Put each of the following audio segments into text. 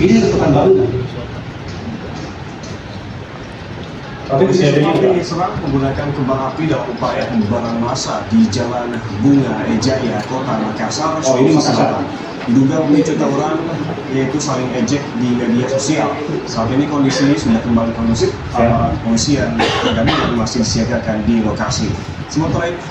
Ini tentukan baru kan? Tapi Kondisi diserang menggunakan kembang api dalam upaya pembubaran massa di Jalan Bunga Ejaya, Kota Makassar. Oh, ini Makassar. Diduga memicu tawuran yaitu saling ejek di media sosial. Saat ini kondisi sudah kembali kondusif. Polisian dan masih disiagakan di lokasi. Sementara itu,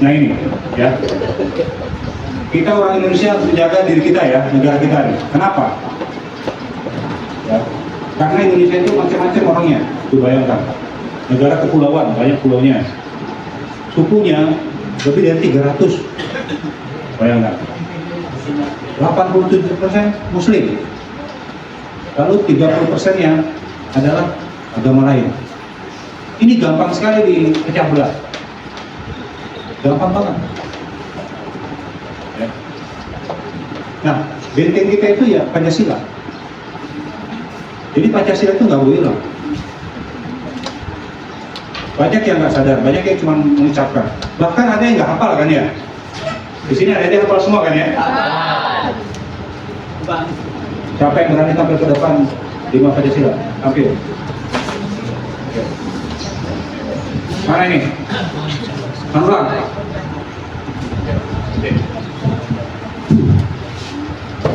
nah ini, ya. Kita orang Indonesia harus menjaga diri kita ya, negara kita ini. Kenapa? Ya. Karena Indonesia itu macam-macam orangnya. Tuh bayangkan, negara kepulauan, banyak pulaunya. Sukunya lebih dari 300. Bayangkan. 87% Muslim. Lalu 30%-nya adalah agama lain. Ini gampang sekali dipecah belah. Gampang banget. Ya. Nah, benteng kita itu ya Pancasila. Jadi Pancasila itu nggak boleh hilang. Banyak yang nggak sadar, banyak yang cuma mengucapkan. Bahkan ada yang nggak hafal kan ya. Di sini ada yang hafal semua kan ya. Siapa yang berani tampil ke depan 5 Pancasila? Tampil. Mana ini? Manulang.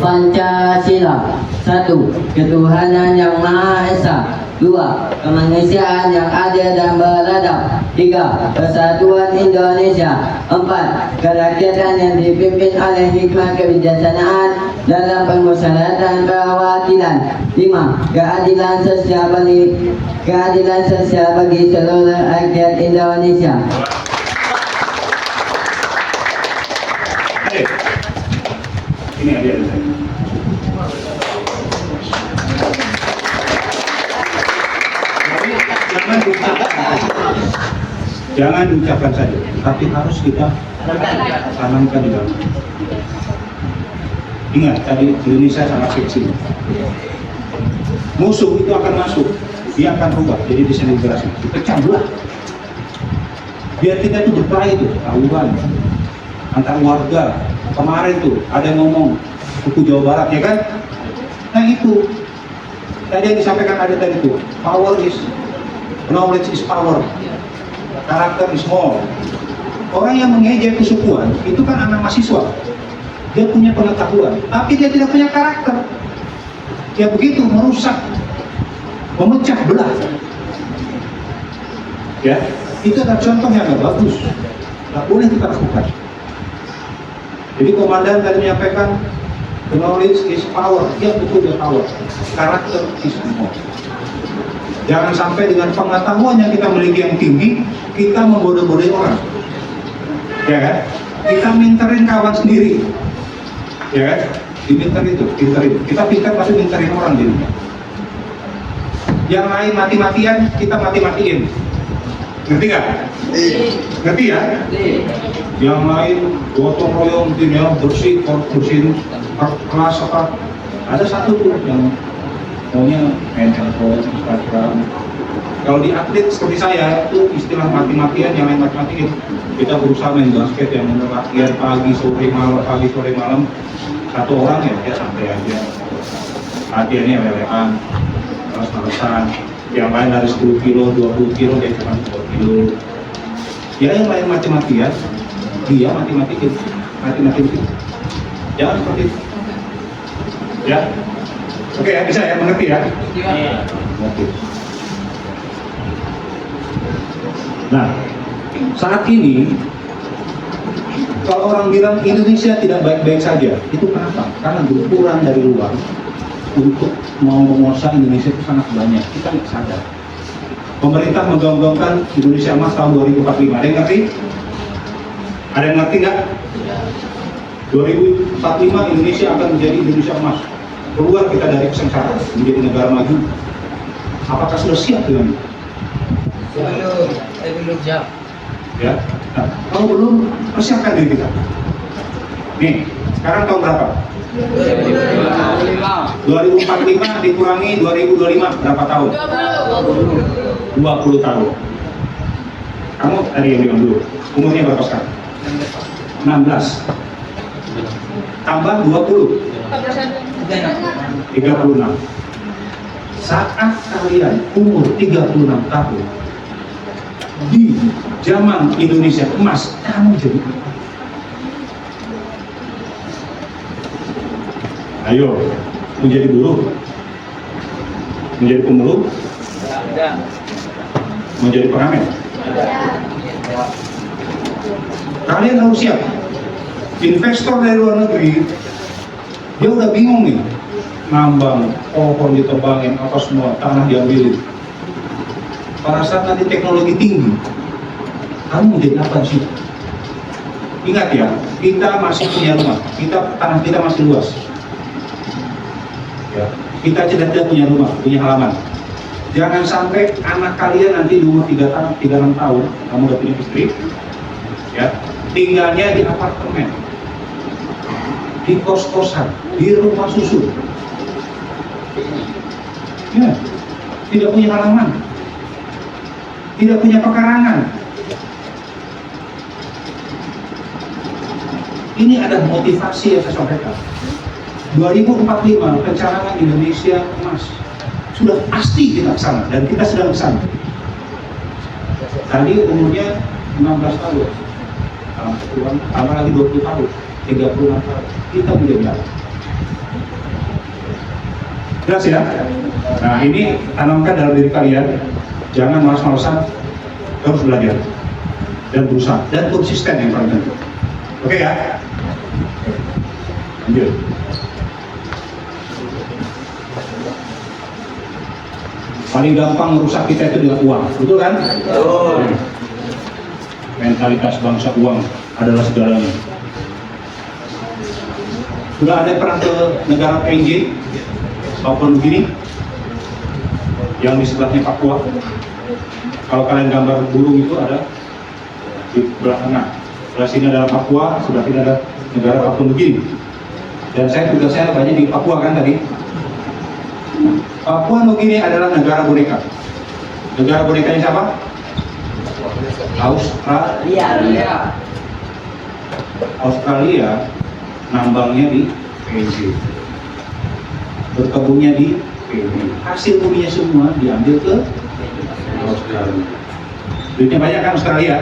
Pancasila. 1. Ketuhanan yang Maha Esa. 2. Kemanusiaan yang adil dan beradab. 3. Persatuan Indonesia. 4. Kerakyatan yang dipimpin oleh hikmah kebijaksanaan dalam permusyawaratan perwakilan. 5. Keadilan sosial bagi seluruh rakyat Indonesia. Ini ada. Jangan diucapkan saja, tapi harus kita tanamkan di dalam. Ingat, tadi Indonesia sangat seksi. Musuh itu akan masuk, dia akan rubah, jadi disintegrasi, dipecah belah. Biar kita itu berkelahi itu, tawuran antar warga. Kemarin tuh ada yang ngomong suku Jawa Barat, ya kan? Nah itu tadi yang disampaikan ada tadi itu, knowledge is power, karakter is more. Orang yang mengejek kesukuan itu kan anak mahasiswa, dia punya pengetahuan, tapi dia tidak punya karakter. Ya begitu, merusak, memecah belah. Ya, itu adalah contoh yang nggak bagus, nggak boleh kita lakukan. Jadi komandan tadi menyampaikan knowledge is power, ya betul dia power, karakter is more. Jangan sampai dengan pengetahuan yang kita miliki yang tinggi, kita membodoh-bodohi orang, ya kan? Kita minterin kawan sendiri, ya kan? Diminter itu, pinterin. Kita pintar tapi minterin orang jadinya. Yang lain mati-matian, kita mati-matiin. Ngerti nggak? Ngerti ya? Yang lain gotong royong, ya bersihin kelas apa? Ada satu tuh yang maunya main handphone, Instagram. Kalau di atlet seperti saya itu istilah mati-matian, yang lain mati-matiin. Kita berusaha main basket yang latihan pagi sore malam. Satu orang ya dia santai aja. Latihannya lelehan, terus-terusan. Yang lain dari 10 kilo, 20 kilo, dia cuma 10 kilo. Ya yang lain mati-matian, dia mati-matiin. Jangan seperti itu. Ya. Oke ya, bisa ya, mengerti ya? Oke. Nah, saat ini kalau orang bilang Indonesia tidak baik-baik saja, itu kenapa? Karena gempuran dari luar untuk mau menguasai Indonesia itu sangat banyak. Kita nggak sadar. Pemerintah menggaung-gaungkan Indonesia Emas tahun 2045. Ada yang ngerti? Ada yang ngerti nggak? 2045 Indonesia akan menjadi Indonesia Emas. Keluar kita dari kesengsaraan menjadi negara maju. Apakah sudah siap dengan itu? Belum siap. Ya. Nah, kalau belum, persiapkan diri kita. Nih, sekarang tahun berapa? 2045 dikurangi 2025 berapa tahun? 20 tahun. Kamu tadi yang bilang dulu, umurnya berapa sekarang? 16. Tambah 20. 36. Saat kalian umur 36 tahun di zaman Indonesia emas, kamu jadi apa? Ayo, menjadi buruh, menjadi pemulung, menjadi pengamen. Kalian harus siap. Investor dari luar negeri, dia udah bingung nih, nambang, pohon ditebangin, apa semua, tanah diambilin. Pada saat nanti teknologi tinggi, kamu menjadi apa sih? Ingat ya, kita masih punya rumah, tanah kita masih luas. Ya, kita tidak punya rumah, punya halaman. Jangan sampai anak kalian nanti di umur 36 tahun, kamu udah punya istri, ya, tinggalnya di apartemen, di kos-kosan, di rumah susun. Ya, tidak punya halaman, tidak punya pekarangan. Ini ada motivasi yang saya sampaikan. 2045 pencalonan Indonesia emas sudah pasti kita kesana dan kita sedang kesana. Tadi umurnya 16 tahun, tambah lagi 20 tahun, 36 tahun, kita menjadi apa? Jelas ya? Nah ini tanamkan dalam diri kalian, jangan malas-malasan, terus belajar dan berusaha dan konsisten yang paling penting. Oke ya? Lanjut. Paling gampang merusak kita itu dengan uang, betul kan? Betul. Mentalitas bangsa uang adalah segalanya. Sudah ada pernah ke negara PNJ, Papua Nugini, yang di sebelahnya Papua. Kalau kalian gambar burung itu ada di sebelah tengah. Sebelah sini adalah Papua, sebelah sini ada negara Papua Nugini. Dan tugasnya banyak di Papua kan tadi. Papua Nugini adalah negara boneka. Negara bonekanya siapa? Australia. Australia nambangnya di PNJ, berkebunnya di PNJ. Hasil buminya semua diambil ke Australia. Duitnya banyak kan Australia?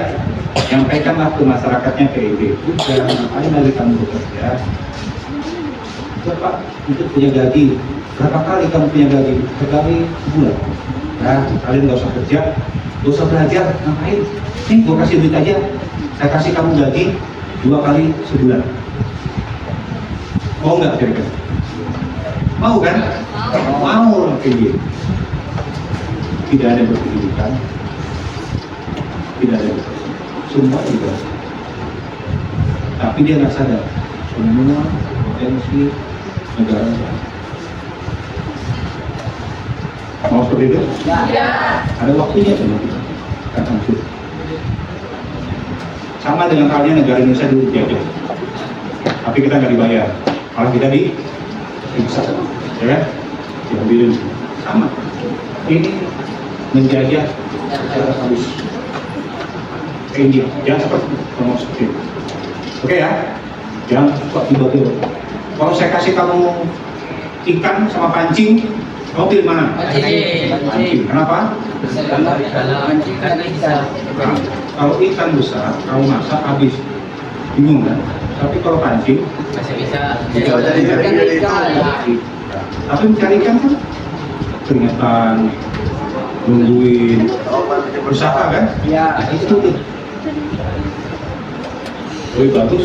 Nyampaikanlah ke masyarakatnya PNJ. Udah, ngapain lagi kamu bekerja? Bapak untuk punya gaji. Berapa kali kamu punya gaji? Sekali sebulan. Nah, kalian nggak usah kerja, nggak usah belajar, ngapain? Nih, gue kasih duit aja. Saya kasih kamu gaji 2 kali sebulan. Mau nggak kira-kira? Mau kan? Mau lah kayak gitu. Tidak ada berpendidikan, tidak ada semua juga. Tapi dia nggak sadar semua potensi negara. Mau seperti itu? Ya. Ada waktunya sama kita. Akan sulit. Sama dengan halnya negara Indonesia dulu dijajah, tapi kita nggak dibayar, malah kita disiksa, ya kan? Diambilin sama. Ini menjajah secara halus. India, jangan seperti itu. Oke ya, jangan suka tiba-tiba. Kalau saya kasih kamu ikan sama pancing, kamu pilih mana? Pancing. Kenapa? Kalau ikan besar, kamu masak habis, bingung kan? Tapi kalau pancing, masih bisa. Tapi mencari ikan kan keringetan, nungguin, berusaha kan? Ya, itu tuh. Lebih bagus.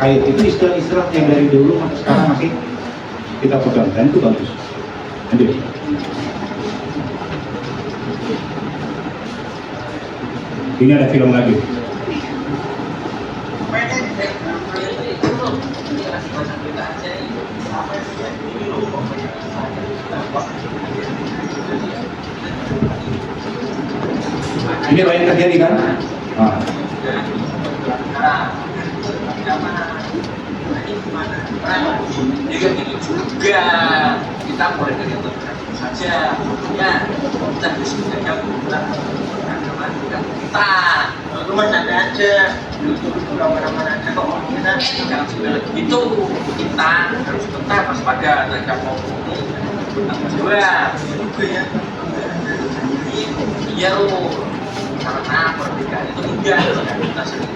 Kayak itu istilah-istilah yang dari dulu sampai sekarang masih kita pegang, dan itu bagus. Lanjut. Ini ada film lagi. Ini banyak terjadi kan? Nah. Jadi kan gitu juga, kita mulai dari yang tertentu saja, ya kita bisa menjaga hubungan agama kita. Lu bercanda aja, itu mana aja kok kita jangan segala gitu. Kita harus tetap waspada terhadap ngomong kedua juga ya. Iya lo, karena perbedaan itu mudah jika kita sering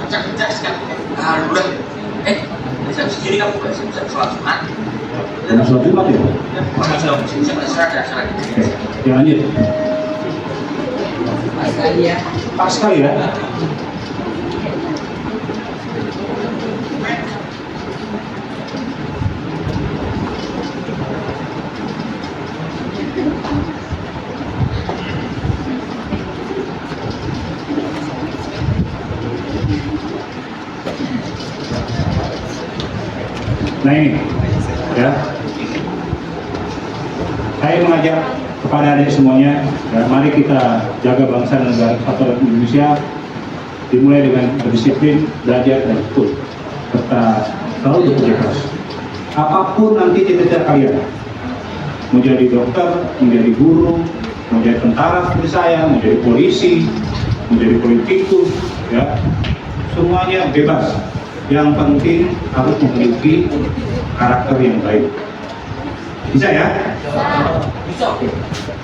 cerdas kan. Udah, jam segini kamu gak bisa sholat Jumat. Karena sholat Jumat ya? Ya, sholat Jumat, serah. Oke, lanjut. Pas sekali ya. Nah ini, ya. Saya mengajak kepada adik semuanya, ya, mari kita jaga bangsa dan negara kesatuan Indonesia, dimulai dengan berdisiplin, belajar dan betul, serta selalu bekerja keras. Apapun nanti cita-cita kalian, mau jadi dokter, menjadi guru, mau jadi tentara seperti saya, mau jadi polisi, mau jadi politikus, ya, semuanya bebas. Yang penting harus memiliki karakter yang baik. Bisa ya?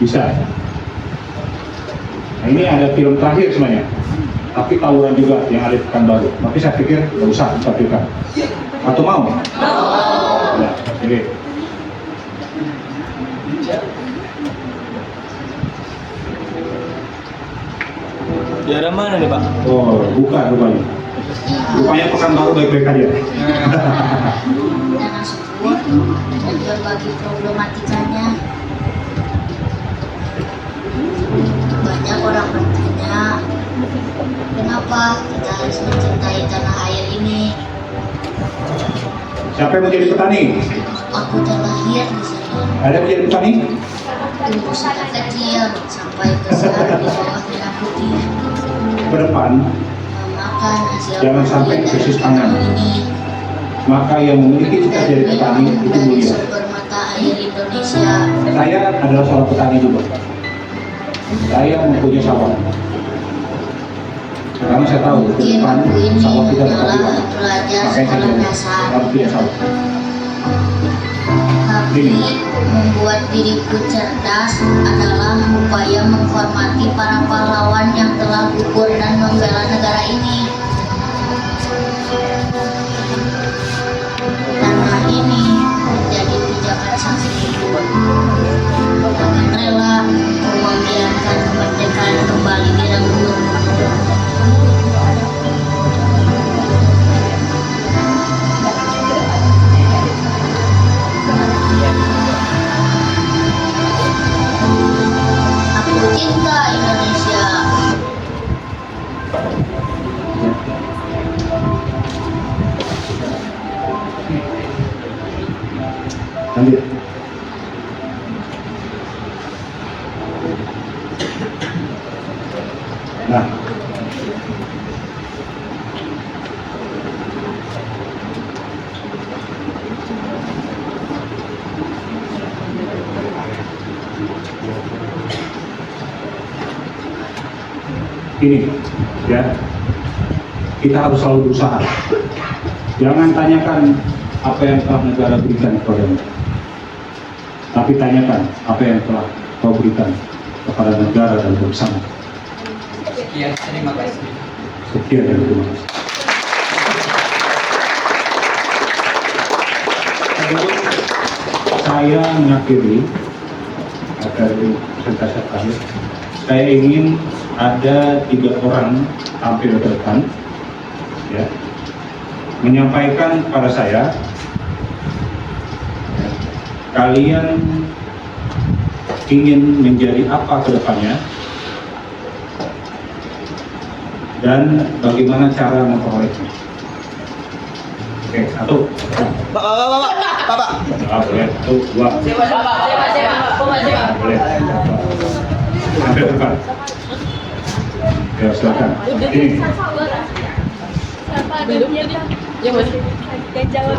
Bisa. Nah, ini ada film terakhir semuanya. Tapi tawuran juga yang ada di Pekanbaru. Tapi saya pikir nggak usah ditampilkan. Atau mau? Nah, jadi. Daerah mana nih Pak? Oh, bukan rupanya. Rupanya Pekanbaru baik-baik aja. Dengan subur dan berbagi problematikanya. Banyak orang bertanya, kenapa kita harus mencintai tanah air ini? Siapa yang mau jadi petani? Aku terlahir di sini, Ada yang mau jadi petani? tumbuh sejak kecil sampai besar di bawah merah putih, Ke depan, memakan hasil jangan sampai bumi krisis dari pangan. tanah ini. maka yang memiliki cita jadi petani itu dari mulia. sumber mata air Indonesia. Saya adalah seorang petani juga. Saya mempunyai sawah. Karena saya tahu ke Mungkin depan buku ini sawah kita dapat adalah hilang. pelajar Makanya saya sekolah jadi dasar, harus punya sawah. tapi membuat diriku cerdas adalah upaya menghormati para pahlawan yang telah gugur dan membela negara ini. Tanah ini menjadi pijakan saksi hidup. Dengan rela membiarkan kemerdekaan kembali direnggut. Aku cinta Indonesia. Lanjut. Nah, ini ya, kita harus selalu berusaha. Jangan tanyakan apa yang telah negara berikan kepadamu, tapi tanyakan apa yang telah kau berikan kepada negara dan bersama. Sekian, terima kasih. Sekian dan terima kasih. Sebelum saya mengakhiri dari presentasi terakhir, saya ingin ada 3 orang tampil ke depan, ya, menyampaikan kepada saya, ya, kalian ingin menjadi apa ke depannya dan bagaimana cara memperolehnya. Oke, 1. Boleh. 1, 2. Boleh. Sampai depan. Ya, silakan. Ini. Ya mas. Yang jawab.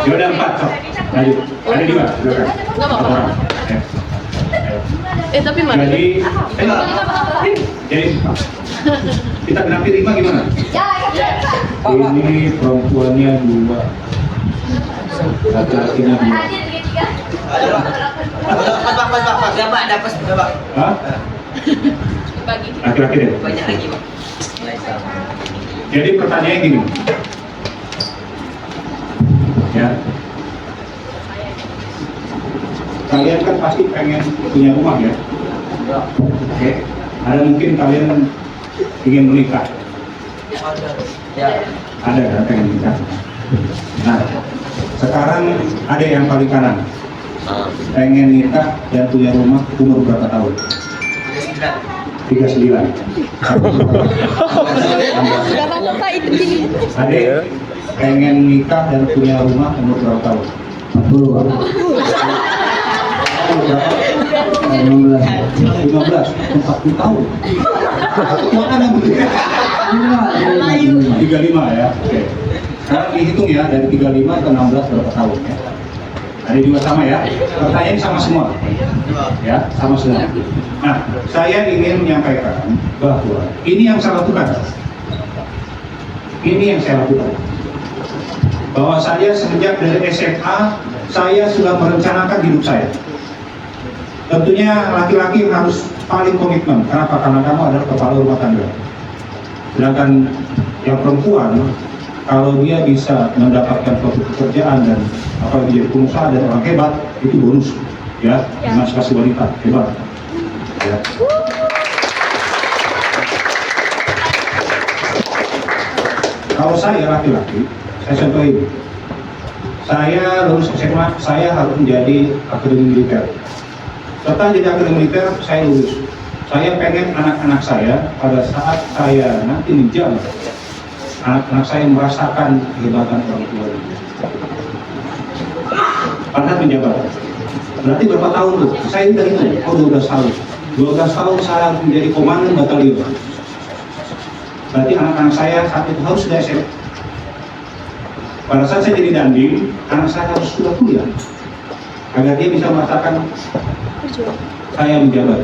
Ya udah 4. Lanjut. Ada 2. Silakan. Nggak apa-apa. Orang. Ya. Tapi mana? Jadi kita genapi 5 gimana? Ini perempuannya 2, laki-lakinya 2. Hah? Bagi. Laki-laki deh. Banyak lagi pak. Jadi pertanyaannya gini, ya, kalian kan pasti pengen punya rumah ya? Oke. Ada mungkin kalian ingin menikah? Ada kan pengen menikah? Nah, sekarang ada yang paling kanan, pengen nikah dan punya rumah umur berapa tahun? 39. Adik pengen nikah dan punya rumah umur berapa tahun? 40. 40 tahun. Mana begitu? 35 ya. Oke. Sekarang dihitung ya dari 35 ke 16 berapa tahun ya? Ada juga sama ya. Pertanyaan sama semua. Ya, sama semua. Nah, saya ingin menyampaikan bahwa ini yang saya lakukan. Ini yang saya lakukan. Bahwa saya semenjak dari SMA, saya sudah merencanakan hidup saya. Tentunya laki-laki harus paling komitmen. Kenapa? Karena kamu adalah kepala rumah tangga. Sedangkan yang perempuan, kalau dia bisa mendapatkan suatu pekerjaan dan apalagi jadi pengusaha dan orang hebat, itu bonus. Ya, mas kasih wanita hebat. Ya. Kalau saya laki-laki, saya contohin. Saya lulus SMA, saya harus menjadi akademi militer. Setelah jadi akademi militer, saya lulus. Saya pengen anak-anak saya pada saat saya nanti menjabat, anak-anak saya merasakan kehebatan orang tua. Pada menjabat. Berarti berapa tahun tuh? Saya udah itu, 12 tahun. 12 tahun saya harus menjadi komandan batalion. Berarti anak-anak saya saat itu harus sudah SMA. Pada saat saya jadi dandim, anak saya harus sudah kuliah agar dia bisa merasakan saya menjabat.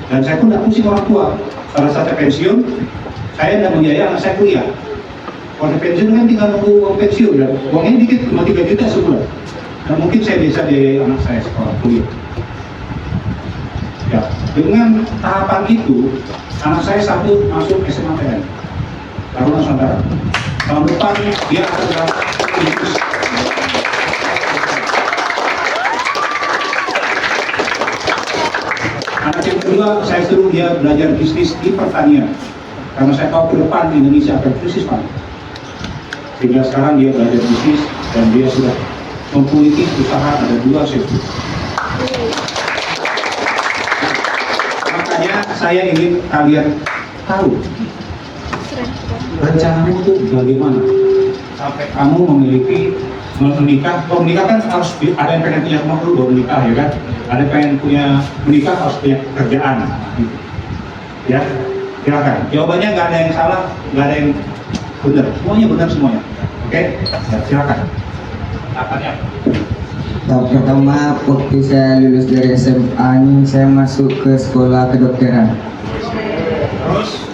Dan saya pun tidak pusing orang tua. Pada saat saya pensiun, saya tidak membiayai anak saya kuliah. Kalau saya pensiun kan tinggal nunggu uang pensiun, dan uangnya dikit, cuma 3 juta sebulan. Dan mungkin saya bisa biayai anak saya sekolah kuliah. Ya, dengan tahapan itu, anak saya satu masuk SMA PN, Taruna Nusantara. Tahun depan dia akan berangkat ke Inggris. Anak yang kedua, saya suruh dia belajar bisnis di pertanian. Karena saya tahu ke depan Indonesia akan krisis pangan. Sehingga sekarang dia belajar bisnis dan dia sudah mempunyai usaha ada 2 sektor. Makanya saya ingin kalian tahu rencanamu itu bagaimana sampai kamu memiliki menikah. Kalau menikah kan harus ada yang pengen punya rumah dulu baru menikah, ya kan? Ada yang pengen punya menikah harus punya kerjaan, gitu. Ya, silakan. Jawabannya nggak ada yang salah, nggak ada yang benar, semuanya benar semuanya. Oke, ya, silakan. Apanya? Tahap pertama, waktu saya lulus dari SMA ini, saya masuk ke sekolah kedokteran.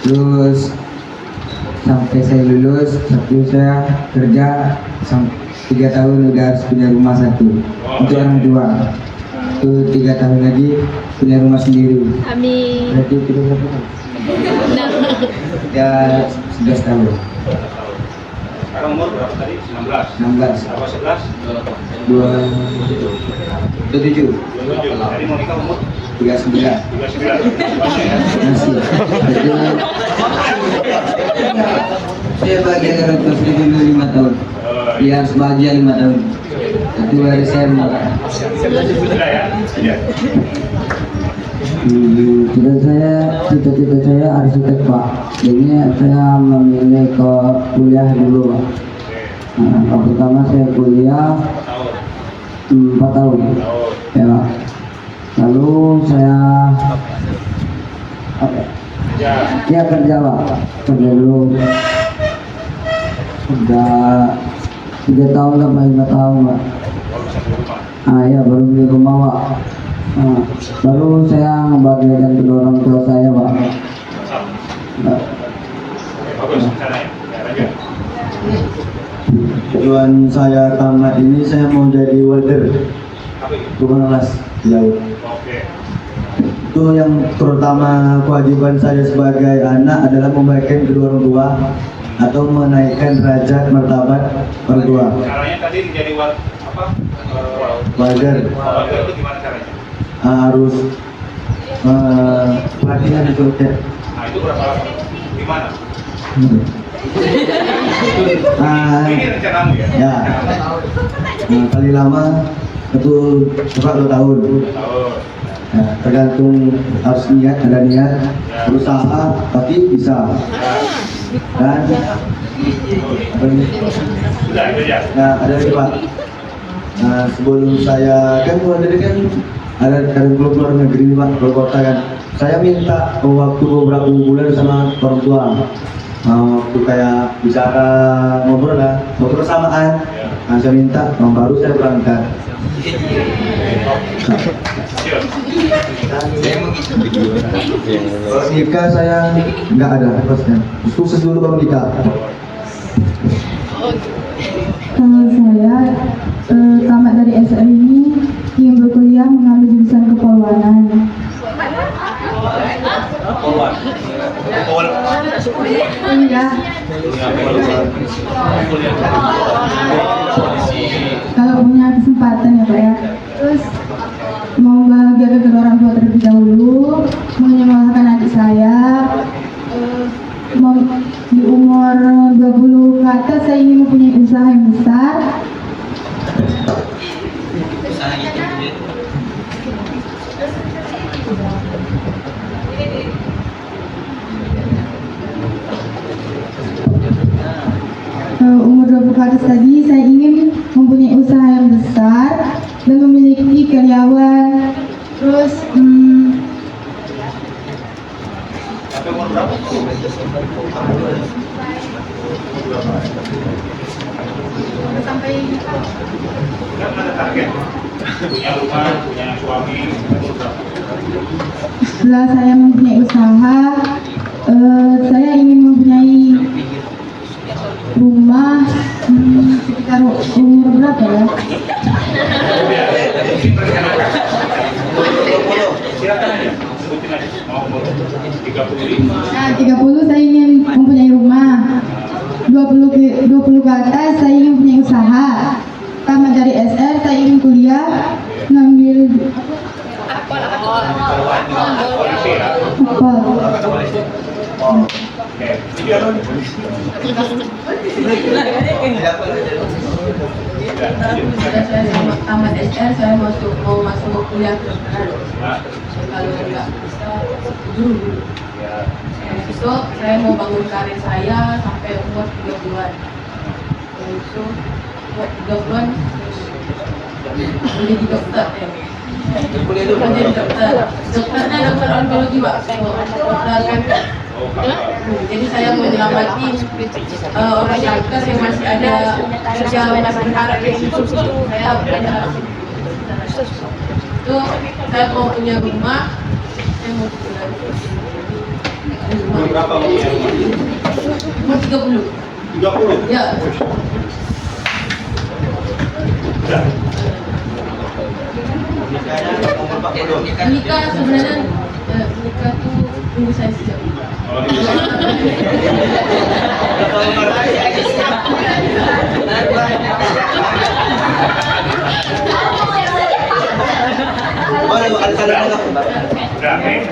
Terus sampai saya lulus, tapi saya kerja sampai 3 tahun udah harus punya rumah satu untuk orang tua. Itu 3 tahun lagi punya rumah sendiri. Amin. Berarti itu berapa tahun? Ya 11 tahun. Sekarang umur berapa tadi? 16. 16. Berapa 11? 27. 27. Tadi mau nikah umur 39. 39. Masih ya? Masih. Berarti saya bahagia karena terus dulu 5 tahun. Dia harus bahagia 5 tahun. Itu hari saya menikah. Sudah ya? Iya. Cita-cita saya arsitek Pak. Jadi saya memilih ke kuliah dulu Pak. Nah, pertama saya kuliah 4 tahun. Ya, Pak. Lalu saya ya kerja, Pak. Kerja dulu. Udah 3 tahun sampai 5 tahun, Pak. Ya baru beli rumah, Pak. Baru saya ngebagikan kedua orang tua saya, Pak. Tujuan saya tamat ini saya mau jadi welder, tukang las di laut. Itu yang terutama kewajiban saya sebagai anak adalah membaikkan kedua orang tua atau menaikkan derajat martabat orang tua. Caranya tadi menjadi Welder welder itu gimana caranya? harus pelatihan itu ya. Nah itu berapa lama? Di mana? Ini rencanamu ya? Ya. Kali lama itu cuma 2 tahun. Ya, tergantung harus ada niat, berusaha pasti bisa. Dan apa ini? Sudah itu ya. Nah, ada lagi Pak. Nah, sebelum saya kan dari kan ada keluar negeri Pak, keluar kota kan. Saya minta waktu beberapa bulan sama orang tua. Waktu kayak bicara ngobrol lah, ngobrol samaan. Nah, saya minta baru saya berangkat. Kalau nikah saya nggak ada prosesnya. Sukses dulu baru nikah. Kalau saya tamat dari SR ini ingin berkuliah mengambil jurusan kepolwanan. Iya. Kalau punya kesempatan ya Pak ya. Terus mau bahagia kedua orang tua terlebih dahulu, menyekolahkan adik saya. Mau di umur 20 ke atas saya ingin mempunyai usaha yang besar. Umur 20 ke atas tadi saya ingin mempunyai usaha yang besar dan memiliki karyawan. Terus sampai Kan ada target. Punya rumah, punya suami, setelah saya mempunyai usaha, saya ingin mempunyai rumah sekitar umur berapa ya? silakan aja, sebutin aja. Mau umur 35. Nah, 30 saya ingin mempunyai rumah. 20 ke atas saya ingin mempunyai usaha. Tamat dari SR saya ingin kuliah ngambil Polisi ya. apa? Oke. Tamat SR saya mau masuk kuliah kedokteran. Kalau nggak bisa dulu. Itu saya mau bangun karir saya sampai umur 30-an. Itu buat 30-an menjadi dokter ya. Menjadi dokter. Dokternya dokter onkologi Pak. Dokter kanker. Jadi saya mau menyelamatin orang kanker yang masih ada yang masih berharap yang hidup. Saya belajar itu saya mau punya rumah. Saya mau punya Berapa umurnya? umur 30. 30. Ya. Udah. Nikah sebenarnya nikah tuh tunggu saya siap. Oh, di sini. Udah, nih.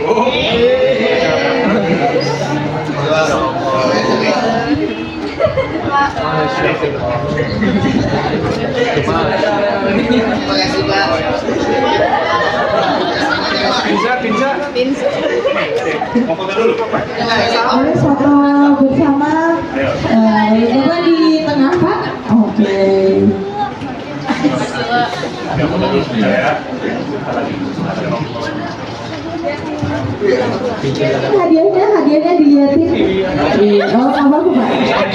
Oh. Pinsa. Mau foto dulu. Boleh foto bersama. Coba di tengah Pak. Oke. Hadiahnya dilihatin. Oh, apa aku Pak?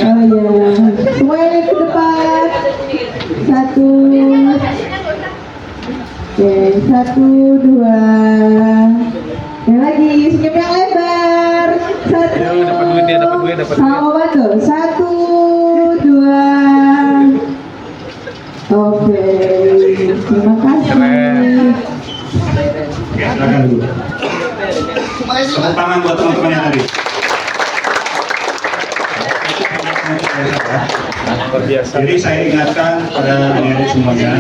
Oh iya. Semuanya ke depan. Satu. Oke, 1, 2. Yang lagi senyum yang lebar. 1. Dapat duit. Sama bantu. 1, 2. Oke. Terima kasih. Oke, silakan dulu. Tepuk tangan buat teman-teman yang tadi. Jadi saya ingatkan pada adik-adik semuanya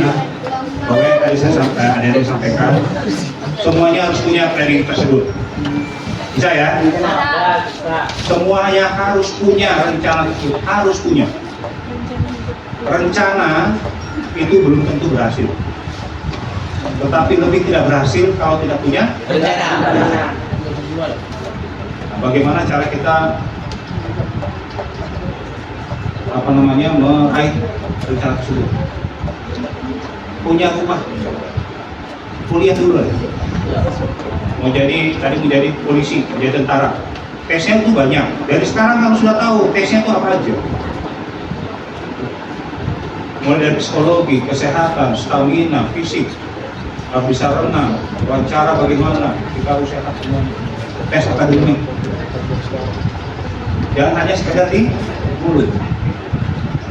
bahwa yang tadi adik-adik sampaikan, semuanya harus punya planning tersebut. Bisa ya? Semuanya harus punya rencana itu, harus punya. Rencana itu belum tentu berhasil, tetapi lebih tidak berhasil kalau tidak punya rencana. Bagaimana cara kita meraih rencana tersebut? Punya rumah, kuliah dulu ya. Mau jadi polisi, menjadi tentara. Tesnya itu banyak. Dari sekarang kamu sudah tahu tesnya itu apa aja. Mulai dari psikologi, kesehatan, stamina, fisik, bisa renang, wawancara bagaimana, kita harus sehat semuanya. Tes akademik. Jangan hanya sekedar di mulut.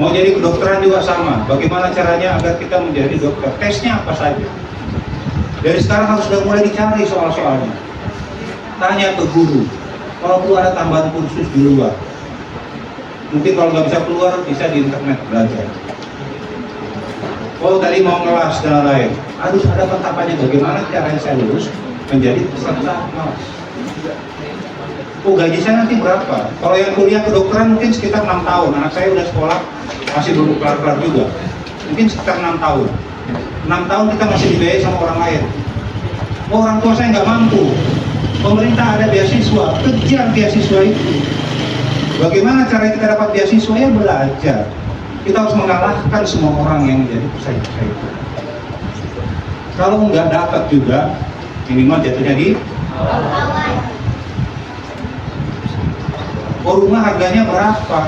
Mau jadi kedokteran juga sama. Bagaimana caranya agar kita menjadi dokter? Tesnya apa saja? Dari sekarang harus sudah mulai dicari soal-soalnya. Tanya ke guru. Kalau perlu ada tambahan kursus di luar. Mungkin kalau nggak bisa keluar, bisa di internet belajar. Oh tadi mau ngelas dan lain. Harus ada pentapannya bagaimana caranya saya lulus menjadi peserta kelas. Oh gaji saya nanti berapa? Kalau yang kuliah kedokteran mungkin sekitar 6 tahun. Anak saya udah sekolah masih belum kelar-kelar juga. Mungkin sekitar 6 tahun. 6 tahun kita masih dibiayai sama orang lain. Oh orang tua saya nggak mampu. Pemerintah ada beasiswa, kejar beasiswa itu. Bagaimana cara kita dapat beasiswa? Ya belajar. Kita harus mengalahkan semua orang yang menjadi pesaing-pesaing itu. Kalau nggak dapat juga, minimal jatuhnya di oh rumah harganya berapa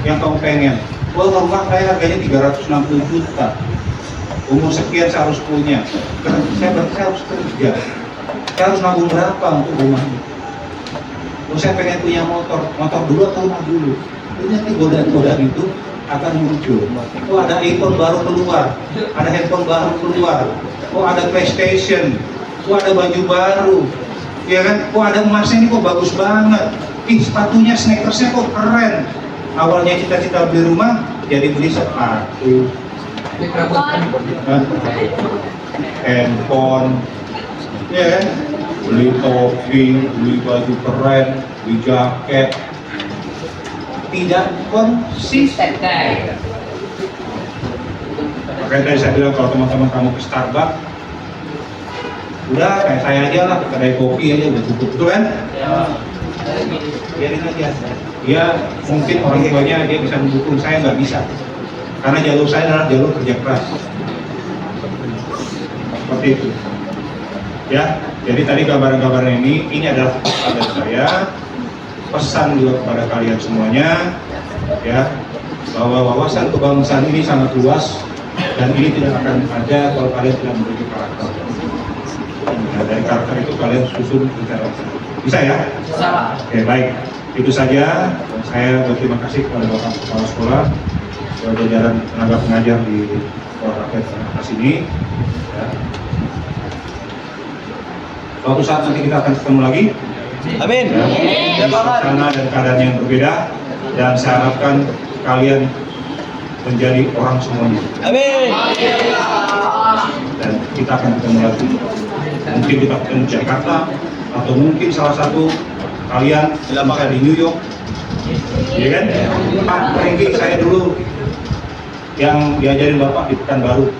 yang kamu pengen? Oh rumah saya harganya 360 juta. Umur sekian saya harus punya. Saya harus kerja. Saya harus nabung berapa untuk rumah ini? Oh saya pengen punya motor dulu atau rumah dulu? Ini nanti godaan-godaan itu akan muncul. Oh ada iPhone baru keluar, ada handphone baru keluar. Oh ada PlayStation. Oh ada baju baru. Ya kan? Oh ada emasnya ini kok bagus banget. Ih sepatunya, sneakersnya kok keren. Awalnya cita-cita beli rumah, jadi beli sepatu, handphone, ya kan? Beli topi, beli baju keren, beli jaket. Tidak konsisten. Makanya tadi saya bilang kalau teman-teman kamu ke Starbucks, udah kayak saya aja lah, kedai kopi aja udah cukup, betul kan? Biarin aja. Dia mungkin orang tuanya dia bisa mendukung, saya nggak bisa. Karena jalur saya adalah jalur kerja keras. Seperti itu. Ya, jadi tadi gambaran-gambaran ini adalah kepada saya, pesan juga kepada kalian semuanya, ya, bahwa wawasan kebangsaan ini sangat luas dan ini tidak akan ada kalau kalian tidak memiliki karakter. Nah, dari karakter itu kalian susun secara bisa ya? Bisa. Oke, baik. Itu saja. Saya berterima kasih kepada Bapak Kepala Sekolah, kepada jajaran tenaga pengajar di Sekolah Rakyat atas ini. Ya. Suatu saat nanti kita akan ketemu lagi. Amin. Ya, suasana dan keadaan yang berbeda, dan saya harapkan kalian menjadi orang semuanya. Amin. Dan kita akan ketemu lagi. Mungkin kita ketemu di Jakarta, atau mungkin salah satu kalian bisa di New York, ya kan? Pak Rengki, saya dulu yang diajarin Bapak di Pekanbaru.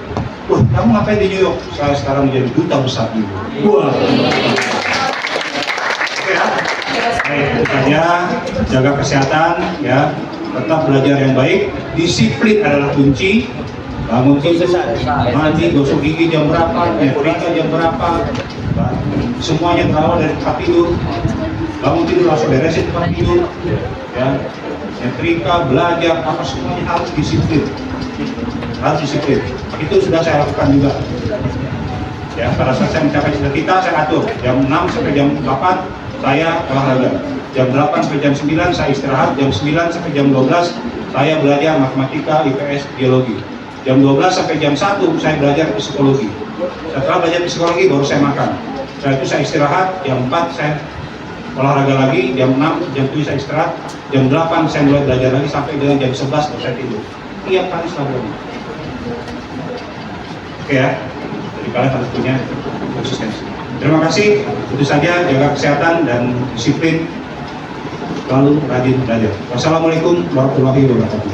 Wah, kamu ngapain di New York? Saya sekarang menjadi duta besar di New York. Wah. Oke ya. Baik, makanya jaga kesehatan, ya. Tetap belajar yang baik. Disiplin adalah kunci. bangun tidur, mandi, gosok gigi jam berapa, nyetrika jam berapa, semuanya berawal dari tempat tidur. Bangun tidur langsung beresin tempat tidur, ya, nyetrika, belajar, apa semuanya harus disiplin, harus disiplin. Itu sudah saya lakukan juga. Ya, pada saat saya mencapai cita-cita, saya atur jam 6 sampai jam 4 saya olahraga, jam 8 sampai jam 9 saya istirahat, jam 9 sampai jam 12 saya belajar matematika, IPS, biologi, jam 12 sampai jam 1 saya belajar psikologi. Setelah belajar psikologi baru saya makan. Setelah itu saya istirahat, jam 4 saya olahraga lagi, jam 6, jam 7 saya istirahat, jam 8 saya mulai belajar lagi sampai dengan jam 11 baru saya tidur. Tiap hari selalu. Oke ya, jadi kalian harus punya konsistensi. Terima kasih, itu saja, jaga kesehatan dan disiplin, selalu rajin belajar. Wassalamualaikum warahmatullahi wabarakatuh.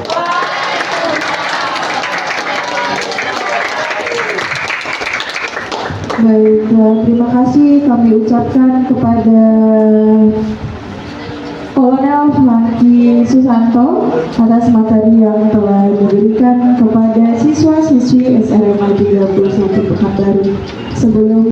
Baik, terima kasih kami ucapkan kepada Kolonel Franky Susanto atas materi yang telah diberikan kepada siswa-siswi SRMA 31 Pekanbaru. Sebelum